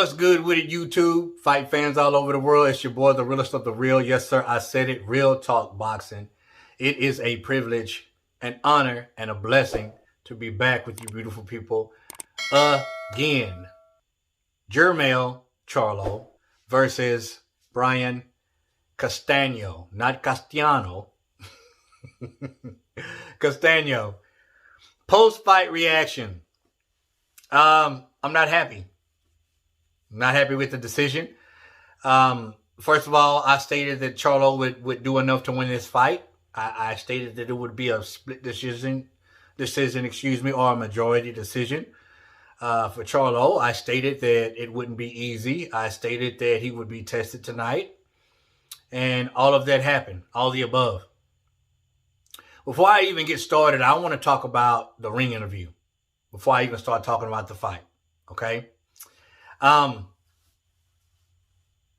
What's good with it, YouTube? Fight fans all over the world. It's your boy, the realest of the real. Yes, sir, I said it. Real talk boxing. It is a privilege, an honor, and a blessing to be back with you beautiful people again. Jermell Charlo versus Brian Castano. Not Castano. Castano. Post-fight reaction. I'm not happy. Not happy with the decision. First of all, I stated that Charlo would do enough to win this fight. I stated that it would be a split decision, or a majority decision. For Charlo, I stated that it wouldn't be easy. I stated that he would be tested tonight. And all of that happened. All the above. Before I even get started, I want to talk about the ring interview. Before I even start talking about the fight. Okay?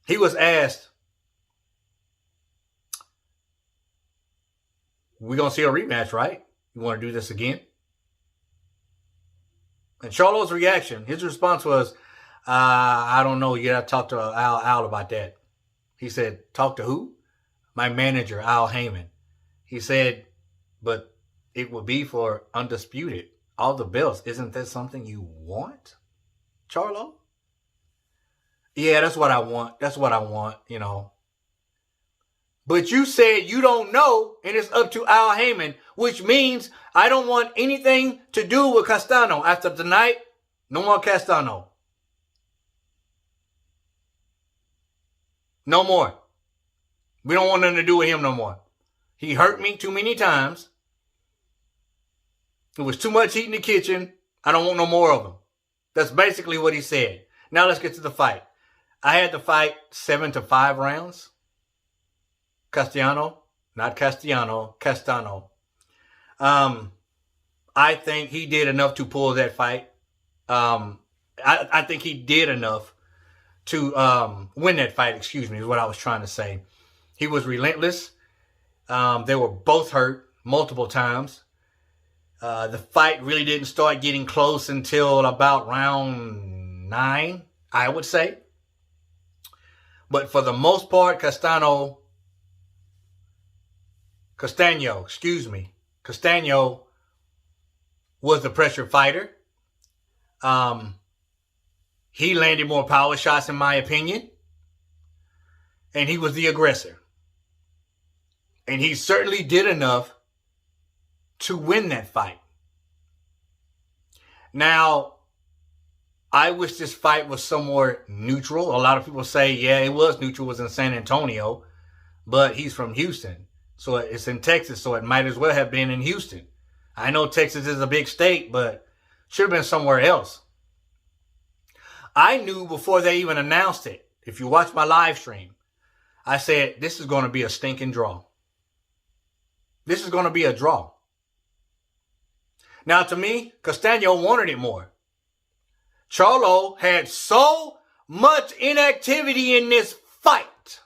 He was asked, we're going to see a rematch, right? You want to do this again? And Charlo's reaction, his response was, I don't know. You got to talk to Al about that. He said, talk to who? My manager, Al Heyman. He said, but it would be for undisputed. All the belts. Isn't that something you want, Charlo? Yeah, that's what I want. That's what I want, you know. But you said you don't know, and it's up to Al Heyman, which means I don't want anything to do with Castano. After tonight, no more Castano. No more. We don't want nothing to do with him no more. He hurt me too many times. It was too much heat in the kitchen. I don't want no more of him. That's basically what he said. Now let's get to the fight. I had the fight 7-5 rounds. Castano, not Castellano, Castano. I think he did enough to pull that fight. I think he did enough to win that fight, excuse me, is what I was trying to say. He was relentless. They were both hurt multiple times. The fight really didn't start getting close until about round 9, I would say. But for the most part, Castano was the pressure fighter. He landed more power shots, in my opinion. And he was the aggressor. And he certainly did enough to win that fight. Now, I wish this fight was somewhere neutral. A lot of people say, yeah, it was neutral. It was in San Antonio. But he's from Houston. So it's in Texas. So it might as well have been in Houston. I know Texas is a big state, but should have been somewhere else. I knew before they even announced it. If you watch my live stream, I said, this is going to be a stinking draw. This is going to be a draw. Now, to me, Castano wanted it more. Charlo had so much inactivity in this fight.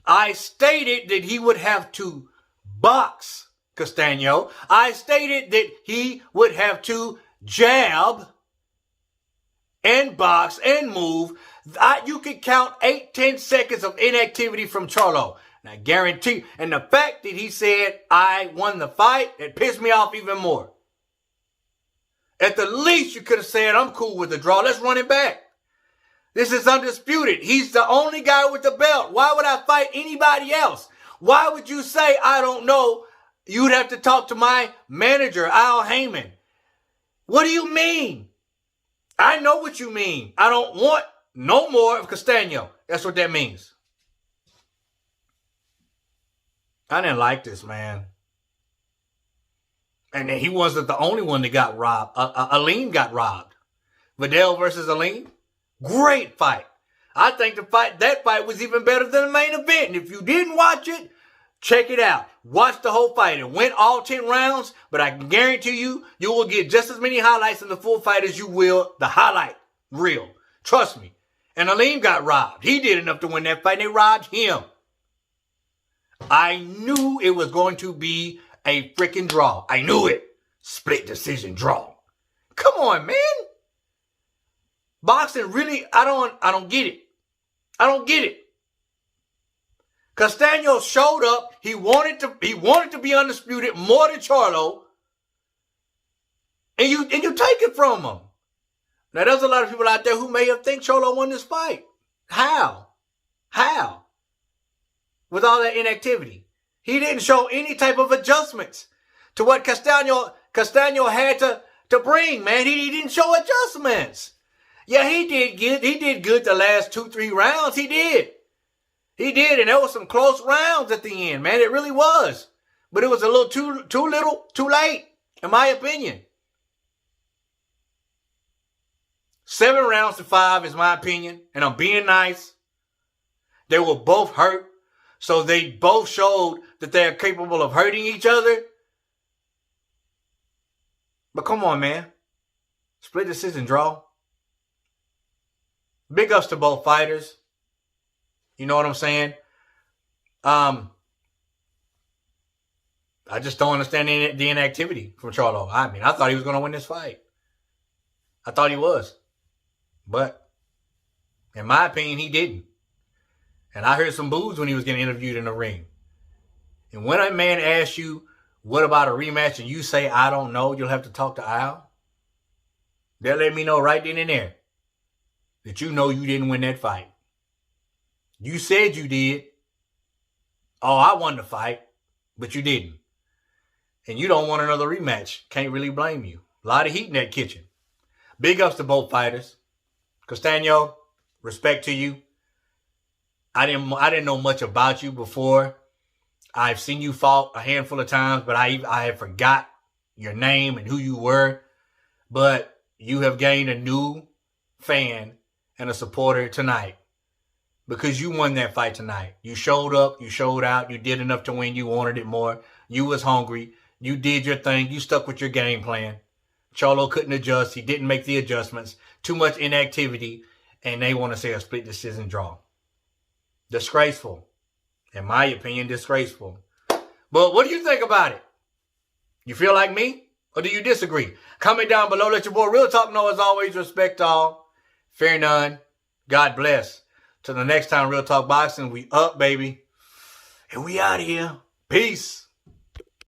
I stated that he would have to box Castano. I stated that he would have to jab and box and move. You could count 8-10 seconds of inactivity from Charlo. And I guarantee, and the fact that he said, I won the fight, it pissed me off even more. At the least, you could have said, I'm cool with the draw. Let's run it back. This is undisputed. He's the only guy with the belt. Why would I fight anybody else? Why would you say, I don't know? You'd have to talk to my manager, Al Heyman. What do you mean? I know what you mean. I don't want no more of Castano. That's what that means. I didn't like this, man. And he wasn't the only one that got robbed. Aleem got robbed. Vidal versus Aleem. Great fight. I think that fight was even better than the main event. And if you didn't watch it, check it out. Watch the whole fight. It went all 10 rounds, but I can guarantee you, you will get just as many highlights in the full fight as you will the highlight reel. Trust me. And Aleem got robbed. He did enough to win that fight. They robbed him. I knew it was going to be a freaking draw. I knew it. Split decision draw. Come on, man. Boxing really, I don't get it. I don't get it. Castano showed up. He wanted to be undisputed more than Charlo. And you take it from him. Now there's a lot of people out there who may have think Charlo won this fight. How? With all that inactivity. He didn't show any type of adjustments to what Castano had to bring, man. He didn't show adjustments. Yeah, he did good. He did good the last 2-3 rounds. He did. And there was some close rounds at the end, man. It really was. But it was a little too late, in my opinion. 7 rounds to 5 is my opinion. And I'm being nice. They were both hurt. So they both showed that they're capable of hurting each other. But come on, man. Split decision draw. Big ups to both fighters. You know what I'm saying? I just don't understand the inactivity from Charlo. I mean, I thought he was going to win this fight. I thought he was. But in my opinion, he didn't. And I heard some boos when he was getting interviewed in the ring. And when a man asks you, what about a rematch, and you say, I don't know, you'll have to talk to Al. They'll let me know right then and there that you know you didn't win that fight. You said you did. Oh, I won the fight, but you didn't. And you don't want another rematch. Can't really blame you. A lot of heat in that kitchen. Big ups to both fighters. Castano, respect to you. I didn't know much about you before. I've seen you fought a handful of times, but I had forgot your name and who you were. But you have gained a new fan and a supporter tonight because you won that fight tonight. You showed up, you showed out, you did enough to win. You wanted it more. You was hungry. You did your thing. You stuck with your game plan. Charlo couldn't adjust. He didn't make the adjustments. Too much inactivity, and they want to say a split decision draw. Disgraceful. In my opinion, disgraceful. But what do you think about it? You feel like me? Or do you disagree? Comment down below. Let your boy Real Talk know, as always, respect all. Fear none. God bless. Till the next time, Real Talk Boxing, we up, baby. And we out of here. Peace.